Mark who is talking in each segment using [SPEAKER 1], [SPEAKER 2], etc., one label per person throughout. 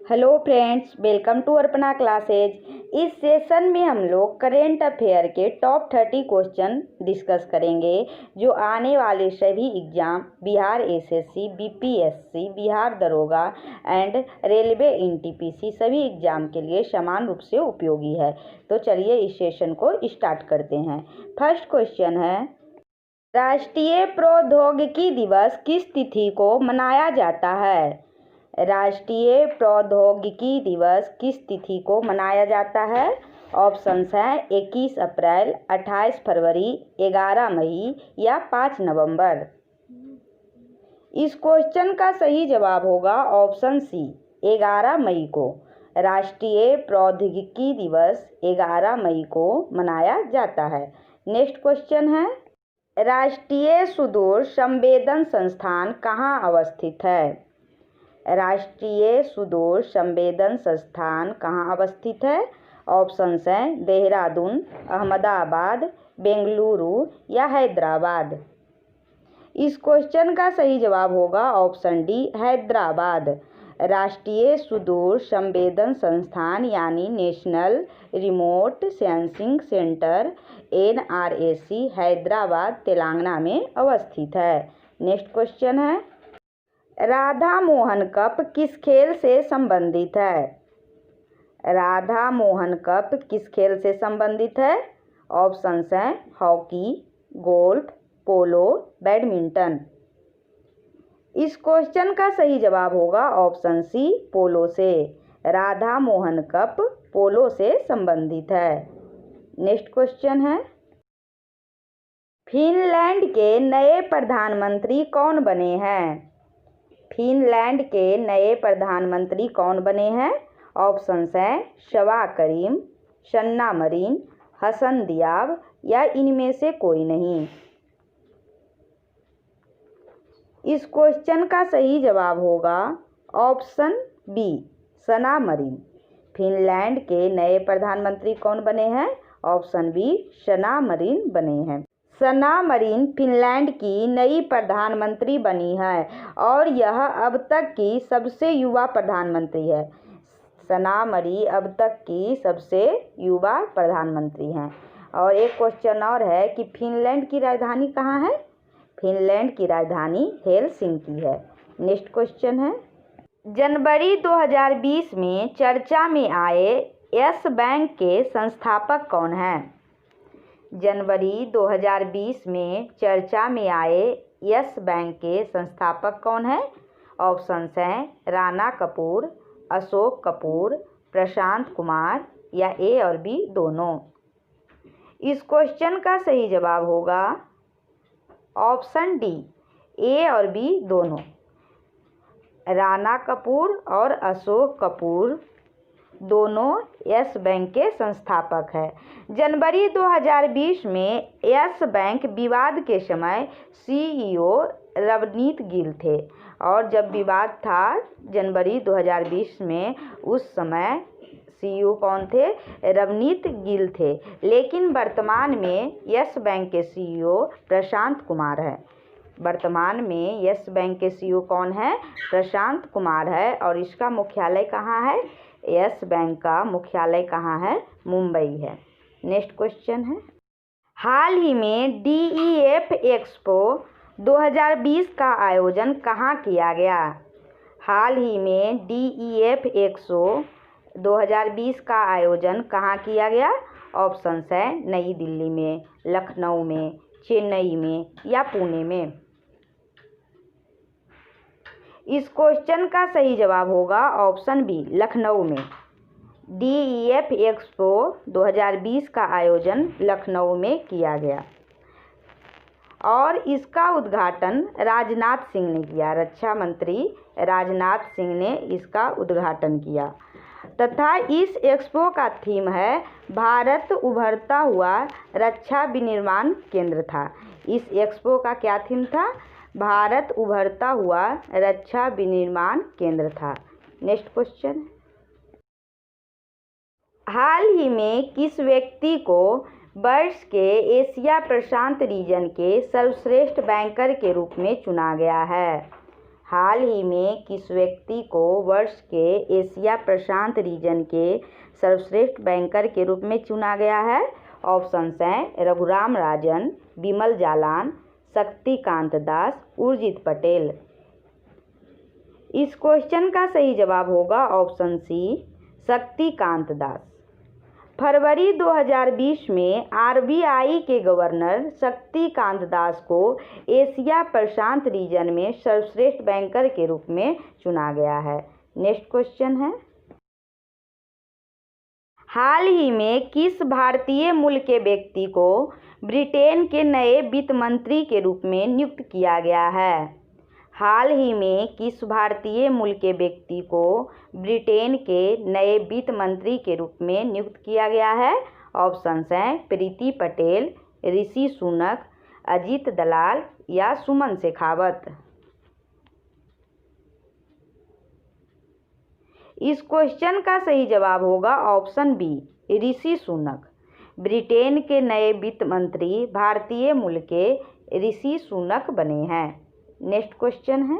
[SPEAKER 1] Hello friends, welcome to Arpana classes. इस session में हम लोग करेंट अफेयर के टॉप 30 क्वेश्चन डिस्कस करेंगे जो आने वाले सभी exam Bihar SSC, BPSC, Bihar दरोगा एंड रेलवे एनटीपीसी सभी एग्जाम के लिए समान रूप से उपयोगी है। तो चलिए इस सेशन को स्टार्ट करते हैं। फर्स्ट क्वेश्चन है, राष्ट्रीय प्रौद्योगिकी दिवस किस तिथि को मनाया जाता है? राष्ट्रीय प्रौद्योगिकी दिवस किस तिथि को मनाया जाता है? ऑप्शंस हैं 21 अप्रैल, 28 फरवरी, 11 मई या 5 नवंबर। इस क्वेश्चन का सही जवाब होगा ऑप्शन सी, 11 मई को। राष्ट्रीय प्रौद्योगिकी दिवस 11 मई को मनाया जाता है। नेक्स्ट क्वेश्चन है, राष्ट्रीय सुदूर संवेदन संस्थान कहाँ अवस्थित है? राष्ट्रीय सुदूर संवेदन संस्थान कहाँ अवस्थित है? ऑप्शंस हैं देहरादून, अहमदाबाद, बेंगलुरु या हैदराबाद। इस क्वेश्चन का सही जवाब होगा ऑप्शन डी, हैदराबाद। राष्ट्रीय सुदूर संवेदन संस्थान यानी national remote sensing centre NRSC Hyderabad Telangana में अवस्थित है। नेक्स्ट क्वेश्चन है, राधा मोहन कप किस खेल से संबंधित है? राधा मोहन कप किस खेल से संबंधित है? ऑप्शंस हैं हॉकी, गोल्फ, पोलो, बैडमिंटन। इस क्वेश्चन का सही जवाब होगा ऑप्शन सी, पोलो से। राधा मोहन कप पोलो से संबंधित है। नेक्स्ट क्वेश्चन है, फिनलैंड के नए प्रधानमंत्री कौन बने हैं? फिनलैंड के नए प्रधानमंत्री कौन बने हैं? ऑप्शंस हैं शवा करीम, सन्ना मरीन, हसन दियाब या इनमें से कोई नहीं। इस क्वेश्चन का सही जवाब होगा ऑप्शन बी, सना मरीन। फिनलैंड के नए प्रधानमंत्री कौन बने हैं? ऑप्शन बी, सना मरीन बने हैं। सना मरीन फिनलैंड की नई प्रधानमंत्री बनी है और यह अब तक की सबसे युवा प्रधानमंत्री है। सना मरीन अब तक की सबसे युवा प्रधानमंत्री हैं। और एक क्वेश्चन और है कि फिनलैंड की राजधानी कहाँ है? फिनलैंड की राजधानी हेलसिंकी है। नेक्स्ट क्वेश्चन है, जनवरी 2020 में चर्चा में आए यस बैंक के संस्थापक कौन हैं? जनवरी 2020 में चर्चा में आए यस बैंक के संस्थापक कौन हैं? ऑप्शंस हैं राणा कपूर, अशोक कपूर, प्रशांत कुमार या ए और बी दोनों। इस क्वेश्चन का सही जवाब होगा ऑप्शन डी, ए और बी दोनों। राणा कपूर और अशोक कपूर दोनों यस बैंक के संस्थापक हैं। जनवरी 2020 में यस बैंक विवाद के समय CEO रवनीत गिल थे और जब विवाद था जनवरी 2020 में, उस समय CEO कौन थे? रवनीत गिल थे। लेकिन वर्तमान में यस बैंक के CEO प्रशांत कुमार है। वर्तमान में यस बैंक के CEO कौन है? प्रशांत कुमार है। और इसका मुख्यालय कहाँ है? यस बैंक का मुख्यालय कहाँ है? मुंबई है। नेक्स्ट क्वेश्चन है, हाल ही में DEF एक्सपो 2020 का आयोजन कहाँ किया गया? हाल ही में DEF एक्सपो 2020 का आयोजन कहाँ किया गया? ऑप्शंस है नई दिल्ली में, लखनऊ में, चेन्नई में या पुणे में। इस क्वेश्चन का सही जवाब होगा ऑप्शन बी, लखनऊ में। DEF एक्सपो 2020 का आयोजन लखनऊ में किया गया और इसका उद्घाटन राजनाथ सिंह ने किया। रक्षा मंत्री राजनाथ सिंह ने इसका उद्घाटन किया तथा इस एक्सपो का थीम है भारत उभरता हुआ रक्षा विनिर्माण केंद्र था। इस एक्सपो का क्या थीम था? भारत उभरता हुआ रक्षा विनिर्माण केंद्र था। नेक्स्ट क्वेश्चन, हाल ही में किस व्यक्ति को वर्ष के एशिया प्रशांत रीजन के सर्वश्रेष्ठ बैंकर के रूप में चुना गया है? हाल ही में किस व्यक्ति को वर्ष के एशिया प्रशांत रीजन के सर्वश्रेष्ठ बैंकर के रूप में चुना गया है? ऑप्शंस हैं रघुराम राजन, बिमल जालान, शक्तिकांत दास, उर्जित पटेल। इस क्वेश्चन का सही जवाब होगा ऑप्शन सी, शक्तिकांत दास। फरवरी 2020 में आरबीआई के गवर्नर शक्तिकांत दास को एशिया प्रशांत रीजन में सर्वश्रेष्ठ बैंकर के रूप में चुना गया है। नेक्स्ट क्वेश्चन है, हाल ही में किस भारतीय मूल के व्यक्ति को ब्रिटेन के नए वित्त मंत्री के रूप में नियुक्त किया गया है? हाल ही में किस भारतीय मूल के व्यक्ति को ब्रिटेन के नए वित्त मंत्री के रूप में नियुक्त किया गया है? ऑप्शंस हैं प्रीति पटेल, ऋषि सुनक, अजीत दलाल या सुमन शेखावत। इस क्वेश्चन का सही जवाब होगा option B, Rishi Sunak. Britain के नए वित्त मंत्री भारतीय मूल के ऋषि सुनक बने हैं। नेक्स्ट क्वेश्चन है,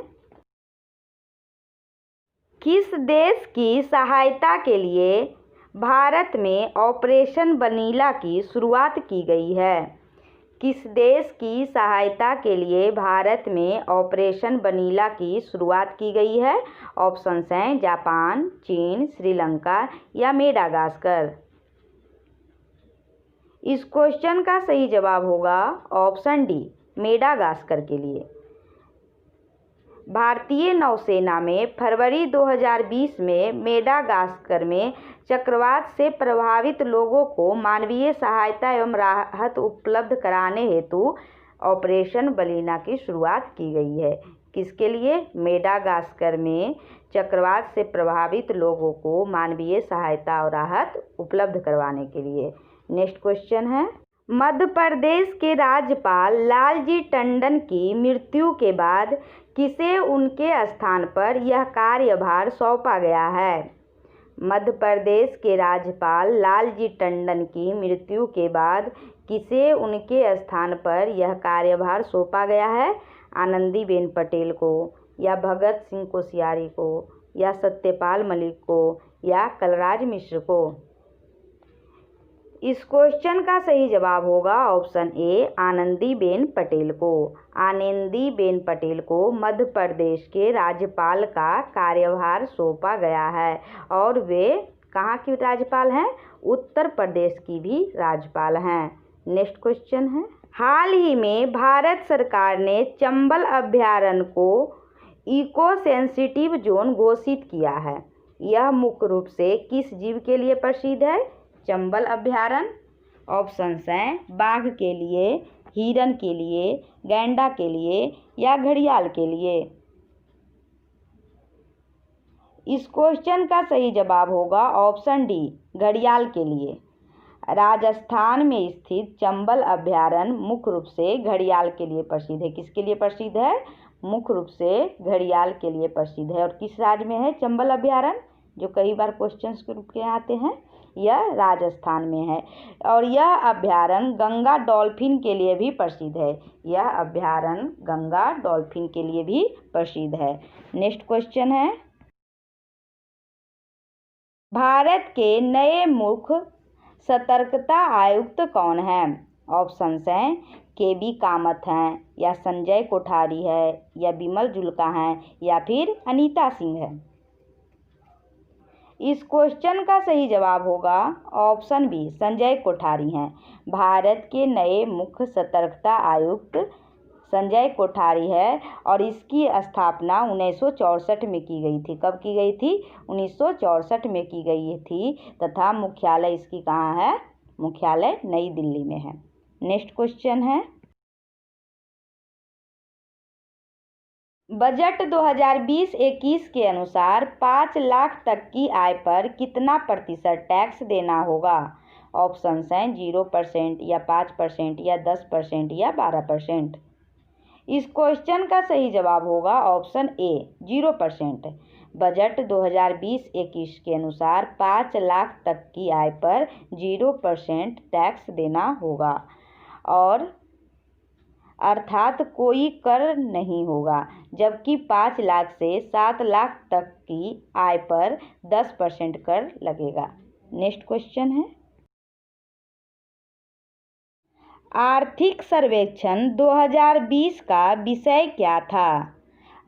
[SPEAKER 1] किस देश की सहायता के लिए भारत में ऑपरेशन वनीला की शुरुआत की गई है? किस देश की सहायता के लिए भारत में ऑपरेशन वनीला की शुरुआत की गई है? ऑप्शंस हैं जापान, चीन, श्रीलंका या मेडागास्कर। इस क्वेश्चन का सही जवाब होगा ऑप्शन डी, मेडागास्कर के लिए। भारतीय नौसेना में फरवरी 2020 में मेडागास्कर में चक्रवात से प्रभावित लोगों को मानवीय सहायता एवं राहत उपलब्ध कराने हेतु ऑपरेशन वनीला की शुरुआत की गई है। किसके लिए? मेडागास्कर में चक्रवात से प्रभावित लोगों को मानवीय सहायता और राहत उपलब्ध करवाने के लिए। नेक्स्ट क्वेश्चन है, मध्य प्रदेश के राज्यपाल लालजी टंडन की मृत्यु के बाद किसे उनके स्थान पर यह कार्यभार सौंपा गया है? मध्य प्रदेश के राज्यपाल लालजी टंडन की मृत्यु के बाद किसे उनके स्थान पर यह कार्यभार सौंपा गया है? आनंदीबेन पटेल को या भगत सिंह कोश्यारी को या सत्यपाल मलिक को या कलराज मिश्र को? इस क्वेश्चन का सही जवाब होगा ऑप्शन ए, आनंदीबेन पटेल को। आनंदीबेन पटेल को मध्य प्रदेश के राज्यपाल का कार्यभार सौंपा गया है और वे कहाँ की राज्यपाल हैं? उत्तर प्रदेश की भी राज्यपाल हैं। नेक्स्ट क्वेश्चन है, हाल ही में भारत सरकार ने चंबल अभयारण्य को इको सेंसिटिव जोन घोषित किया है। यह मुख्य रूप से किस जीव के लिए प्रसिद्ध है? चंबल अभयारण्य। ऑप्शंस हैं बाघ के लिए, हिरन के लिए, गैंडा के लिए या घड़ियाल के लिए। इस क्वेश्चन का सही जवाब होगा ऑप्शन डी, घड़ियाल के लिए। राजस्थान में स्थित चंबल अभयारण्य मुख्य रूप से घड़ियाल के लिए प्रसिद्ध है। किसके लिए प्रसिद्ध है? मुख्य रूप से घड़ियाल के लिए प्रसिद्ध है। और किस राज्य में है चंबल अभयारण्य, जो कई बार क्वेश्चंस के रूप में आते हैं? यह राजस्थान में है। और यह अभयारण्य गंगा डॉल्फिन के लिए भी प्रसिद्ध है। यह अभयारण्य गंगा डॉल्फिन के लिए भी प्रसिद्ध है। नेक्स्ट क्वेश्चन है, भारत के नए मुख्य सतर्कता आयुक्त कौन हैं? ऑप्शंस हैं केबी कामत हैं या संजय कोठारी है या बिमल जुल्का हैं या फिर अनीता सिंह है। इस क्वेश्चन का सही जवाब होगा ऑप्शन बी, संजय कोठारी हैं। भारत के नए मुख्य सतर्कता आयुक्त संजय कोठारी है और इसकी स्थापना 1964 में की गई थी। कब की गई थी? 1964 में की गई थी तथा मुख्यालय इसकी कहाँ है? मुख्यालय नई दिल्ली में है। नेक्स्ट क्वेश्चन है, बजट 2020-21 के अनुसार 5 लाख तक की आय पर कितना प्रतिशत टैक्स देना होगा? ऑप्शंस हैं 0% या 5% या 10% या 12%। इस क्वेश्चन का सही जवाब होगा ऑप्शन ए, 0%। बजट 2020-21 के अनुसार 5 लाख तक की आय पर 0% टैक्स देना होगा। और अर्थात कोई कर नहीं होगा, जबकि 5 लाख से 7 लाख तक की आय पर 10% कर लगेगा। नेक्स्ट क्वेश्चन है, आर्थिक सर्वेक्षण 2020 का विषय क्या था?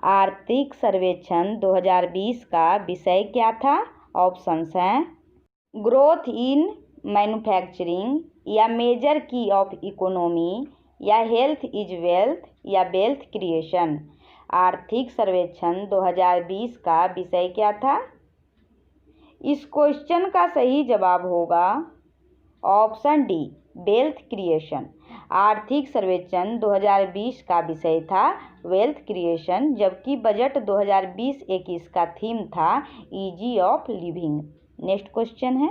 [SPEAKER 1] आर्थिक सर्वेक्षण 2020 का विषय क्या था? ऑप्शंस हैं ग्रोथ इन मैन्युफैक्चरिंग, या मेजर की ऑफ इकोनॉमी, या हेल्थ इज वेल्थ, या वेल्थ क्रिएशन। आर्थिक सर्वेक्षण 2020 का विषय क्या था? इस क्वेश्चन का सही जवाब होगा ऑप्शन डी, वेल्थ क्रिएशन। आर्थिक सर्वेक्षण 2020 का विषय था वेल्थ क्रिएशन, जबकि बजट 2020-21 का थीम था easy of living. Next question है,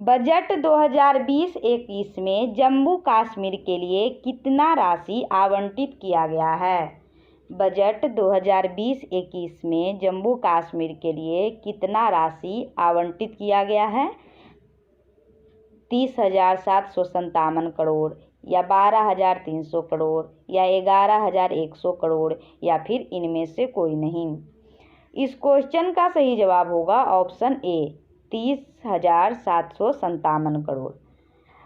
[SPEAKER 1] बजट 2020-21 में जम्मू कश्मीर के लिए कितना राशि आवंटित किया गया है? बजट 2020-21 में जम्मू कश्मीर के लिए कितना राशि आवंटित किया गया है? 30,757 करोड़, या 12,300 करोड़, या 11,100 करोड़, या फिर इनमें से कोई नहीं। इस क्वेश्चन का सही जवाब होगा ऑप्शन ए, 30,757 करोड़।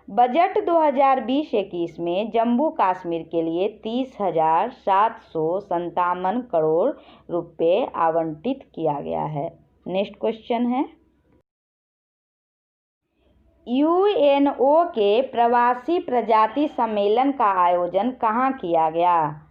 [SPEAKER 1] बजट 2020-21 में जम्मू कश्मीर के लिए 30,757 करोड़ रुपए आवंटित किया गया है। नेक्स्ट क्वेश्चन है, यूएनओ के प्रवासी प्रजाति सम्मेलन का आयोजन कहाँ किया गया?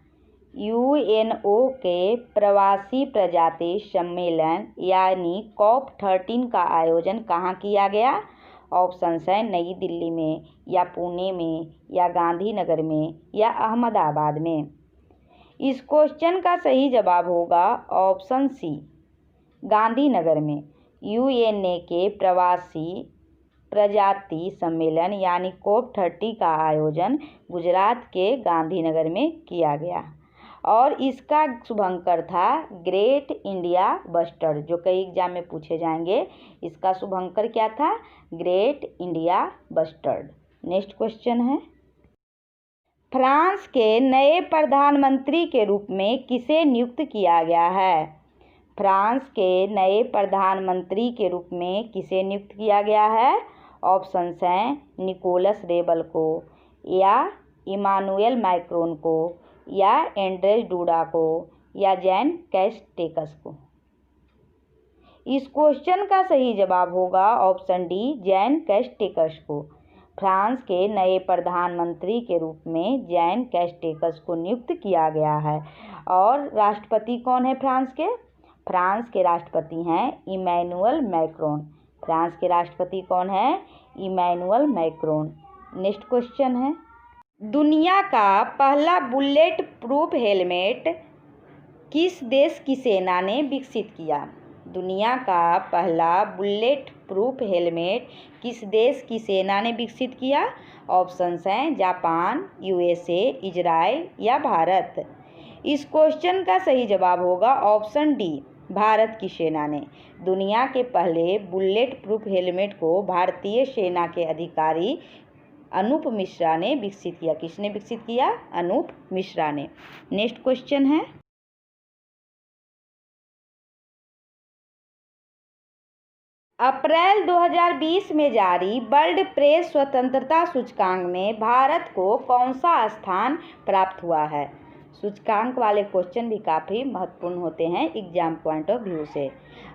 [SPEAKER 1] यूएनओ के प्रवासी प्रजाति सम्मेलन यानी COP13 का आयोजन कहाँ किया गया? ऑप्शंस हैं नई दिल्ली में, या पुणे में, या गांधीनगर में, या अहमदाबाद में। इस क्वेश्चन का सही जवाब होगा ऑप्शन सी, गांधीनगर में। यूएनए के प्रवासी प्रजाति सम्मेलन यानी COP30 का आयोजन गुजरात के गांधीनगर में किया गया, और इसका शुभंकर था ग्रेट इंडिया बस्टर्ड, जो कई एग्जाम में पूछे जाएंगे। इसका शुभंकर क्या था? Great India bustard. Next question है, फ्रांस के नए प्रधानमंत्री के रूप में किसे नियुक्त किया गया है? फ्रांस के नए प्रधानमंत्री के रूप में किसे नियुक्त किया गया है? ऑप्शंस हैं निकोलस रेबल को, या इमानुएल मैक्रोन को, या एंड्रेस डूडा को, या जैन कैस्टेक्स को। इस क्वेश्चन का सही जवाब होगा ऑप्शन डी, जैन कैस्टेक्स को। फ्रांस के नए प्रधानमंत्री के रूप में जैन कैस्टेक्स को नियुक्त किया गया है। और राष्ट्रपति कौन है फ्रांस के? फ्रांस के राष्ट्रपति हैं इमैनुअल मैक्रोन। फ्रांस के राष्ट्रपति कौन है? Emmanuel Macron. नेक्स्ट क्वेश्चन है, दुनिया का पहला बुलेट प्रूफ हेलमेट किस देश की सेना ने विकसित किया? दुनिया का पहला बुलेट प्रूफ हेलमेट किस देश की सेना ने विकसित किया? ऑप्शंस हैं जापान, यूएसए, इजराइल, या भारत। इस क्वेश्चन का सही जवाब होगा ऑप्शन डी, भारत की सेना ने। दुनिया के पहले बुलेट प्रूफ हेलमेट को भारतीय सेना के अधिकारी अनूप मिश्रा ने विकसित किया। किसने विकसित किया? अनूप मिश्रा ने। नेक्स्ट क्वेश्चन है, अप्रैल 2020 में जारी वर्ल्ड प्रेस स्वतंत्रता सूचकांक में भारत को कौन सा स्थान प्राप्त हुआ है? सूचकांक वाले क्वेश्चन भी काफ़ी महत्वपूर्ण होते हैं एग्जाम पॉइंट ऑफ व्यू से।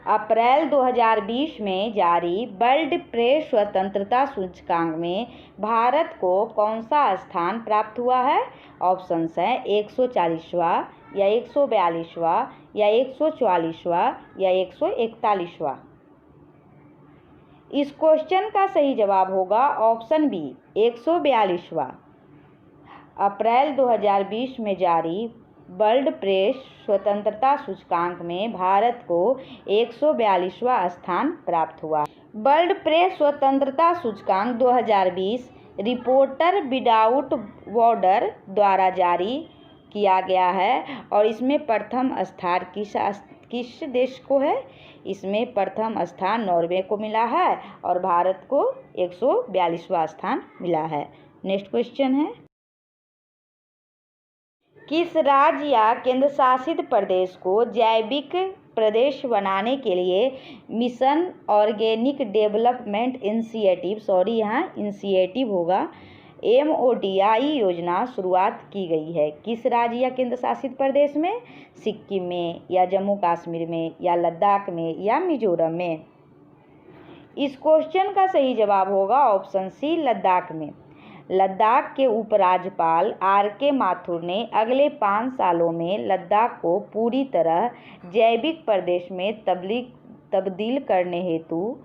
[SPEAKER 1] अप्रैल 2020 में जारी वर्ल्ड प्रेस स्वतंत्रता सूचकांक में भारत को कौन सा स्थान प्राप्त हुआ है? ऑप्शंस हैं 140वां, या 142वां, या 144वां, या 141वां। इस क्वेश्चन का सही जवाब होगा ऑप्शन बी, 142वां। अप्रैल 2020 में जारी वर्ल्ड प्रेस स्वतंत्रता सूचकांक में भारत को 142वां स्थान प्राप्त हुआ। वर्ल्ड प्रेस स्वतंत्रता सूचकांक 2020 रिपोर्टर विदाउट बॉर्डर द्वारा जारी किया गया है, और इसमें प्रथम स्थान किस देश को है? इसमें प्रथम स्थान नॉर्वे को मिला है, और भारत को 142वां स्थान मिला है। नेक्स्ट क्वेश्चन है, किस राज्य या केंद्र शासित प्रदेश को जैविक प्रदेश बनाने के लिए मिशन ऑर्गेनिक डेवलपमेंट इनिशिएटिव यहाँ इनिशिएटिव होगा MODI योजना शुरुआत की गई है? किस राज्य या केंद्र शासित प्रदेश में? सिक्किम में, या जम्मू कश्मीर में, या लद्दाख में, या मिजोरम में? इस क्वेश्चन का सही जवाब होगा ऑप्शन सी, लद्दाख में। लद्दाख के उपराज्यपाल RK माथुर ने अगले 5 सालों में लद्दाख को पूरी तरह जैविक प्रदेश में तब्दील करने हेतु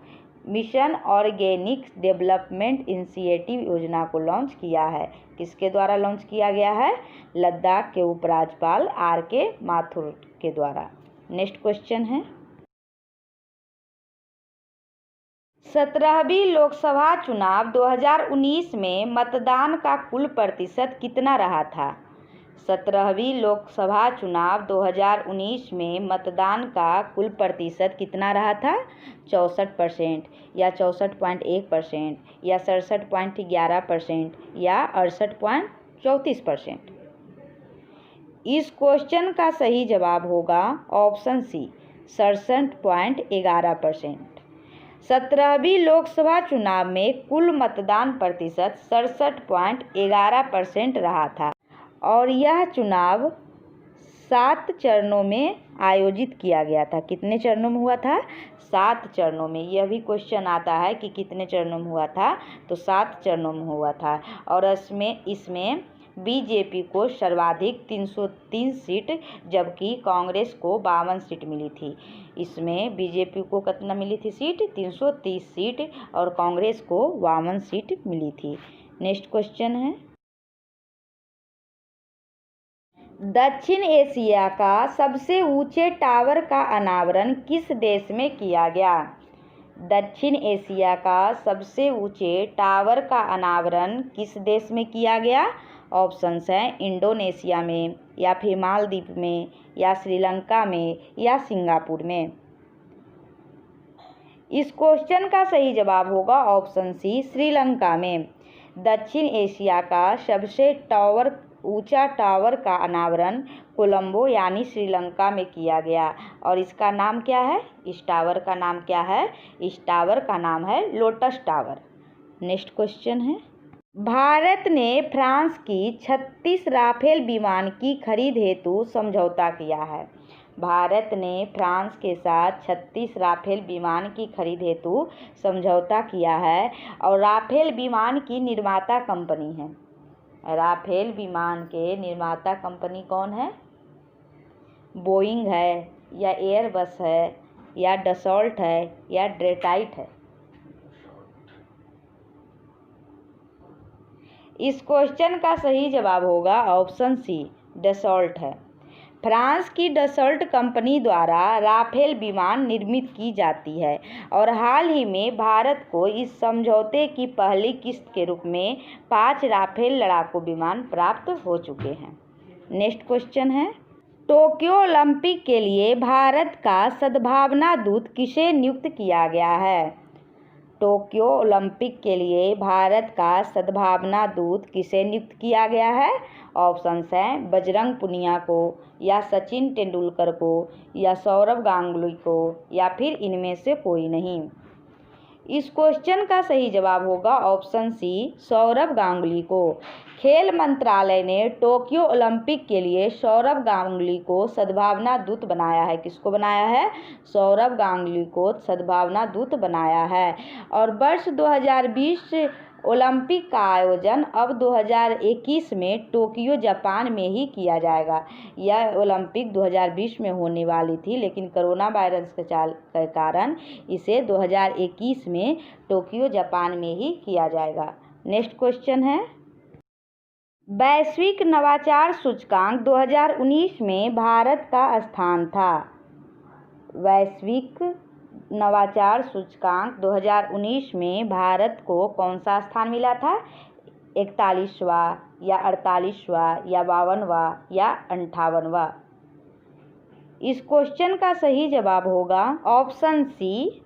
[SPEAKER 1] मिशन ऑर्गेनिक डेवलपमेंट इनिशिएटिव योजना को लॉन्च किया है। किसके द्वारा लॉन्च किया गया है? लद्दाख के उपराज्यपाल RK माथुर के द्वारा। नेक्स्ट क्वेश्चन है, 17वीं लोकसभा चुनाव 2019 में मतदान का कुल प्रतिशत कितना रहा था? 17वीं लोकसभा चुनाव 2019 में मतदान का कुल प्रतिशत कितना रहा था? 64%, या 64.1%, या 67.11%, या 68.34%? इस क्वेश्चन का सही जवाब होगा ऑप्शन सी, 67.11%। 17वीं लोकसभा चुनाव में कुल मतदान प्रतिशत 67.11% रहा था और यह चुनाव 7 चरणों में आयोजित किया गया था। कितने चरणों में हुआ था? 7 चरणों में। यह भी क्वेश्चन आता है कि कितने चरणों में हुआ था, तो 7 चरणों में हुआ था। और इसमें BJP को सर्वाधिक 303 सीट, जबकि कांग्रेस को 52 सीट मिली थी। इसमें BJP को कितना मिली थी सीट? 330 सीट, और कांग्रेस को 52 सीट मिली थी। नेक्स्ट क्वेश्चन है, दक्षिण एशिया का सबसे ऊंचे टावर का अनावरण किस देश में किया गया? दक्षिण एशिया का सबसे ऊंचे टावर का अनावरण किस देश में किया गया? ऑप्शंस हैं इंडोनेशिया में, या फिर मालदीव में, या श्रीलंका में, या सिंगापुर में। इस क्वेश्चन का सही जवाब होगा ऑप्शन सी, श्रीलंका में। दक्षिण एशिया का सबसे ऊंचा टावर का अनावरण कोलंबो यानी श्रीलंका में किया गया, और इसका नाम क्या है? इस टावर का नाम क्या है? इस टावर का नाम है लोटस टावर। नेक्स्ट क्वेश्चन है, भारत ने फ्रांस की 36 राफेल विमान की खरीद हेतु समझौता किया है। भारत ने फ्रांस के साथ 36 राफेल विमान की खरीद हेतु समझौता किया है, और राफेल विमान की निर्माता कंपनी है। राफेल विमान के निर्माता कंपनी कौन है? बोइंग है, या एयरबस है, या डसॉल्ट है, या ड्रेटाइट है? इस क्वेश्चन का सही जवाब होगा ऑप्शन सी, डसॉल्ट है। फ्रांस की डसॉल्ट कंपनी द्वारा राफेल विमान निर्मित की जाती है, और हाल ही में भारत को इस समझौते की पहली किस्त के रूप में 5 राफेल लड़ाकू विमान प्राप्त हो चुके हैं। नेक्स्ट क्वेश्चन है, टोक्यो ओलंपिक के लिए भारत का सद्भावना दूत किसे नियुक्त किया गया है? टोक्यो ओलंपिक के लिए भारत का सद्भावना दूत किसे नियुक्त किया गया है? ऑप्शंस हैं बजरंग पुनिया को, या सचिन तेंदुलकर को, या सौरव गांगुली को, या फिर इनमें से कोई नहीं। इस क्वेश्चन का सही जवाब होगा ऑप्शन सी, सौरव गांगुली को। खेल मंत्रालय ने टोक्यो ओलंपिक के लिए सौरव गांगुली को सद्भावना दूत बनाया है। किसको बनाया है? सौरव गांगुली को सद्भावना दूत बनाया है। और वर्ष 2020 ओलंपिक का आयोजन अब 2021 में टोक्यो जापान में ही किया जाएगा। यह ओलंपिक 2020 में होने वाली थी, लेकिन कोरोना वायरस के कारण इसे 2021 में टोक्यो जापान में ही किया जाएगा। नेक्स्ट क्वेश्चन है, वैश्विक नवाचार सूचकांक 2019 में भारत का स्थान था। वैश्विक नवाचार सूचकांक 2019 में भारत को कौन सा स्थान मिला था? 41वां, या 48वां, या 52वां, या 58वां? इस क्वेश्चन का सही जवाब होगा ऑप्शन सी,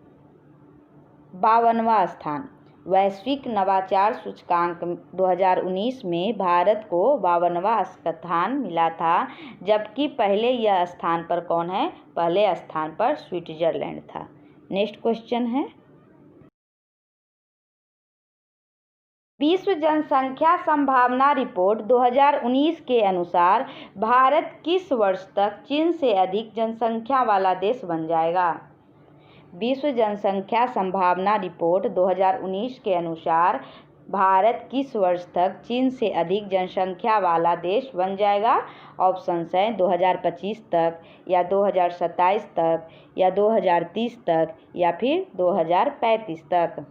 [SPEAKER 1] 52वां स्थान। वैश्विक नवाचार सूचकांक 2019 में भारत को 52वां स्थान मिला था, जबकि पहले यह स्थान पर कौन है? पहले स्थान पर स्विट्जरलैंड था। नेक्स्ट क्वेश्चन है, विश्व जनसंख्या संभावना रिपोर्ट 2019 के अनुसार भारत किस वर्ष तक चीन से अधिक जनसंख्या वाला देश बन जाएगा? विश्व जनसंख्या संभावना रिपोर्ट 2019 के अनुसार भारत किस वर्ष तक चीन से अधिक जनसंख्या वाला देश बन जाएगा? ऑप्शंस हैं 2025 तक, या 2027 तक, या 2030 तक, या फिर 2035 तक।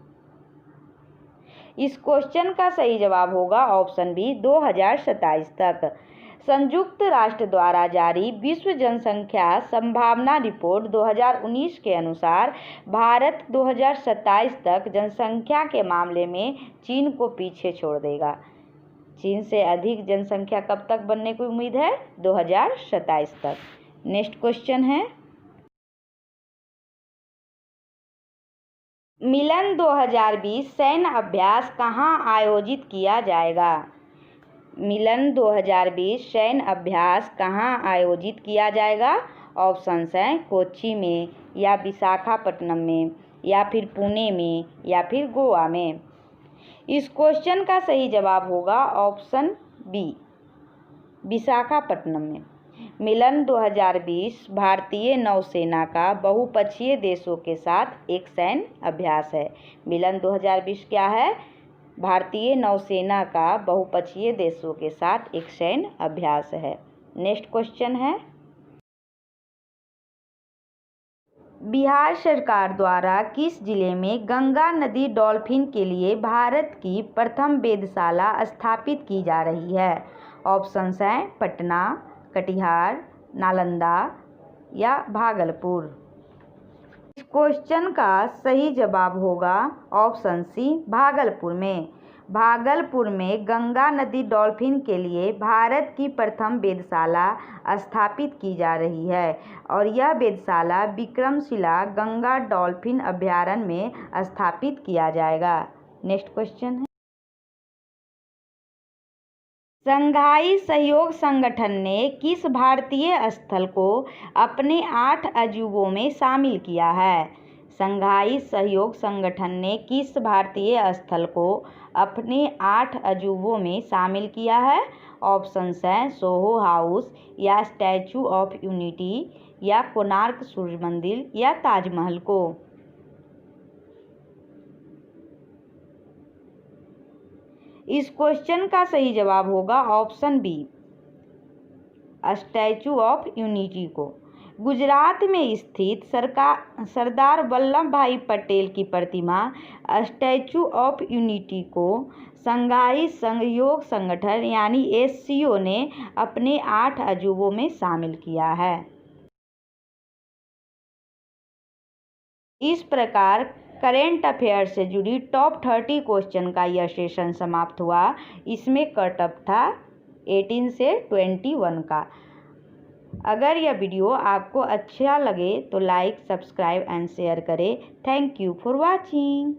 [SPEAKER 1] इस क्वेश्चन का सही जवाब होगा ऑप्शन बी 2027 तक। संयुक्त राष्ट्र द्वारा जारी विश्व जनसंख्या संभावना रिपोर्ट 2019 के अनुसार भारत 2027 तक जनसंख्या के मामले में चीन को पीछे छोड़ देगा। चीन से अधिक जनसंख्या कब तक बनने की उम्मीद है? 2027 तक। नेक्स्ट क्वेश्चन है, मिलन 2020 सैन्य अभ्यास कहाँ आयोजित किया जाएगा? मिलन 2020 सैन्य अभ्यास कहाँ आयोजित किया जाएगा? ऑप्शंस हैं कोच्चि में, या विशाखापट्टनम में, या फिर पुणे में, या फिर गोवा में। इस क्वेश्चन का सही जवाब होगा ऑप्शन बी विशाखापट्टनम में। मिलन 2020 भारतीय नौसेना का बहुपक्षीय देशों के साथ एक सैन्य अभ्यास है। मिलन 2020 क्या है? भारतीय नौसेना का बहुपक्षीय देशों के साथ एक सैन्य अभ्यास है। नेक्स्ट क्वेश्चन है, बिहार सरकार द्वारा किस जिले में गंगा नदी डॉल्फिन के लिए भारत की प्रथम वेधशाला स्थापित की जा रही है? ऑप्शंस हैं पटना, कटिहार, नालंदा, या भागलपुर। इस क्वेश्चन का सही जवाब होगा ऑप्शन सी भागलपुर में। भागलपुर में गंगा नदी डॉल्फिन के लिए भारत की प्रथम वेधशाला स्थापित की जा रही है, और यह वेधशाला विक्रमशिला गंगा डॉल्फिन अभयारण्य में स्थापित किया जाएगा। नेक्स्ट क्वेश्चन है, शंघाई सहयोग संगठन ने किस भारतीय स्थल को अपने 8 अजूबों में शामिल किया है? शंघाई सहयोग संगठन ने किस भारतीय स्थल को अपने 8 अजूबों में शामिल किया है? ऑप्शंस हैं सोहो हाउस, या स्टैचू ऑफ यूनिटी, या कोणार्क सूर्य मंदिर, या ताजमहल को। इस क्वेश्चन का सही जवाब होगा option B Statue of Unity को। गुजरात में स्थित सरदार वल्लभ भाई पटेल की प्रतिमा स्टैचू ऑफ यूनिटी को शंघाई सहयोग संगठन यानी SCO ने अपने 8 अजूबों में शामिल किया है। इस प्रकार करेंट अफेयर से जुड़ी टॉप 30 क्वेश्चन का यह सेशन समाप्त हुआ। इसमें कट ऑफ था 18 से 21 का। अगर यह वीडियो आपको अच्छा लगे तो लाइक, सब्सक्राइब एंड शेयर करें। Thank you for watching.